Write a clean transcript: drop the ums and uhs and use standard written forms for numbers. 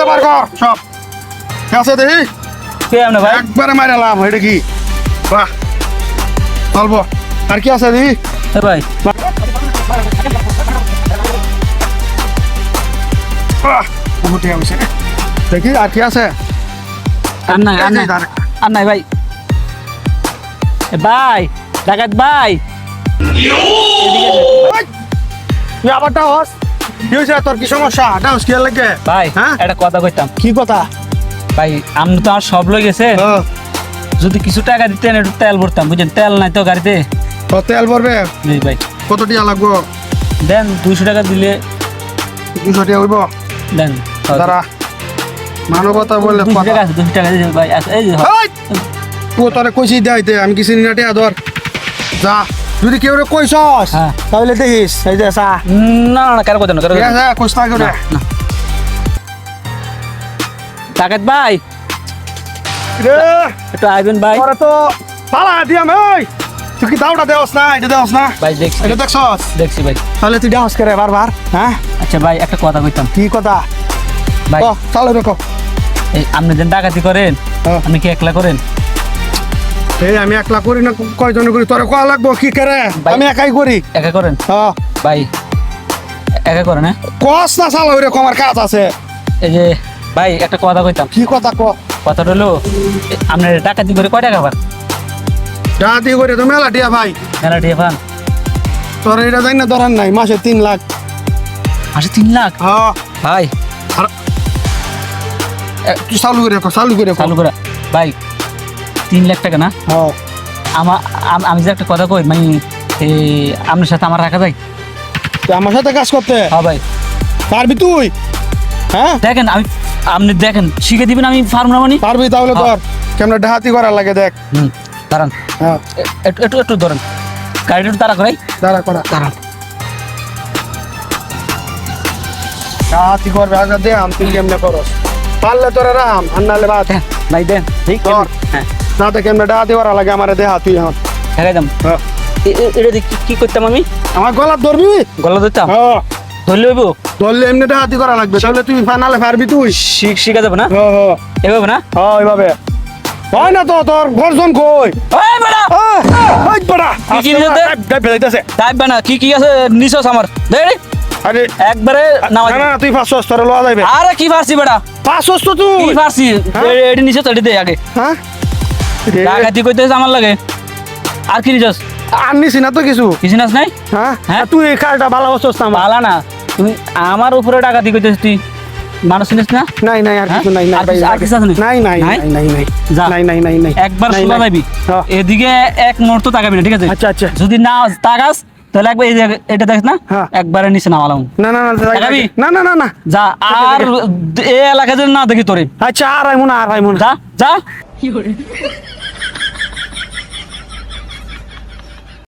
বার কর সব ঠিক আছে দেখি কে আমনে ভাই একবারে মারালাম এটা কি বাহ চলবো আর কি আছে দেখি এ ভাই বাহ বহুত টাকা হয়েছে দেখি আর কি আছে আর নাই আর নাই ভাই এ ভাই ডাকাত ভাই তুই আবারটা হস কি হয়েছে তোর কি সমস্যা ডাউস কি লাগে ভাই হ্যাঁ একটা কথা কইতাম কি কথা ভাই আপনি তো আমার সব লই গেছে যদি কিছু টাকা দিতেন একটু তেল ভরতাম বুঝছেন তেল নাই তো গাড়িতে তো তেল ভরবে জি ভাই কত টাকা লাগবো দেন 200 টাকা দিলে 200 টাকা হইব দেন দাঁড়া মানবতা বললে 200 টাকা আছে 200 টাকা দিন ভাই আছে এই যে ও তোরে কইছি দেইতে আমি কি চিনি না টাকা ধর যা যদি কেউ কইছস হ্যাঁ। তাহলে দেখিস এই যে সা না না কার কথা না কার ঠিক কথা আছে কইছ না করে ডাকাত ভাই রে একটু আইবেন ভাই তোরে তো পালা দিয়াম এই তুই কি দাওটা দেওস না এটা দেওস না ভাই দেখছি এটা দেখছস দেখছি ভাই তাহলে তুই ডাউস করে বারবার হ্যাঁ আচ্ছা ভাই একটা কথা কইতাম কি কথা ভাই ও চলো দেখো এই আপনি যেন ডাকাতি করেন হ্যাঁ। আপনি কি একলা করেন এই আমি একলা করি না কয়জন করি তোরে কোয়া লাগবো কি করে ভাই- আমি একাই করি একা করেন হ্যাঁ ভাই একা করেন হ্যাঁ কস না চালা ওইরকম আমার কাজ আছে এই যে ভাই একটা কথা কইতাম কি কথা ক কথাটা হলো আপনার ডাকাতি করে কয় টাকা পান ডাহাতি করে তো মেলা দিয়া ভাই মেলা দিয়ে পান তোর এটা জানি না ধরান নাই মাসে 3 লাখ মাসে 3 লাখ হ্যাঁ ভাই আর তুই চালু করে রাখো চালু করে রাখো চালু করে ভাই 3 লাখ টাকা না হ্যাঁ আমি যে একটা কথা কই মানে এই আপনার সাথে আমার রাখা যায় তুই আমার সাথে কাজ করতে হ্যাঁ ভাই পারবি তুই হ্যাঁ দেখেন আপনি দেখেন শিখে দিবেন আমি ফার্ম নামানি পারবি তাহলে ধর কেমন ডাহাতি করার লাগে দেখ দাঁড়ান হ্যাঁ একটু একটু একটু ধরেন গাড়িটা একটু তাড়া করাই দাঁড়া করা দাঁড়ান ডাহাতি করবে আগে দে আম তুই কেমনে করস পারলে তোরা রাম আর নাহলে বাদ দেন ভাই দেন ঠিক ধর। হ্যাঁ না তো কেমনে ডাহাতি করা লাগে আমার দেহা তুই এখন দেখাই দাম হ্যাঁ। এটা দিয়ে কি করতাম আমি আমার গলা ধরবি গলা ধরতাম হ্যাঁ ধরলে হইব ধরলে এমনি ডাহাতি করা লাগবে তাহলে তুই ফাইনালে পারবি তুই শিখা যাবে না হ্যাঁ হ্যাঁ এভাবে না হ্যাঁ ওইভাবে হয় না তো তোর গর্জন কই ওই বেটা ওই বড়া কি কি নিতে? ফেলাইতেছে যাইবে না কি কি আছে নিছস আমার দেখ আরে একবারে নামাজ না না তুই 500 তোর লওয়া যাবে আরে কি ফারছি বেটা 500 তো তুই কি ফারছি হ্যাঁ? এডি নিছস এডি দে আগে হ্যাঁ ডাকাতি কইতেছ আমার লাগে আর কি নিছস আর নিছি না তো কিছু কিছু নাস নাই হ্যাঁ হ্যাঁ? তুই এই কাজটা ভালো বসছ না আমার পালা না তুমি আমার উপরে ডাকাতি কইতেছ তুই মানুষ চিনিস না নাই নাই আর হ্যাঁ? কিছু নাই নাই আর কিছু- আর কিছু আছে নাকি? নাই নাই নাই? নাই নাই নাই যা। নাই নাই নাই নাই একবার নাই, সোজা নাই। যাবি হ্যাঁ। এদিকে এক মুহূর্ত তাকাবি না ঠিক আছে আচ্ছা আচ্ছা যদি না তাকাস তাহলে একবার এই যে এটা দেখ না হ্যাঁ। একবারে নিচে নামালাম না না না তাকাবি? না না না না যা আর এই এলাকা যদি না দেখি তোরে আচ্ছা আর আইমু না আর আইমু না যা যা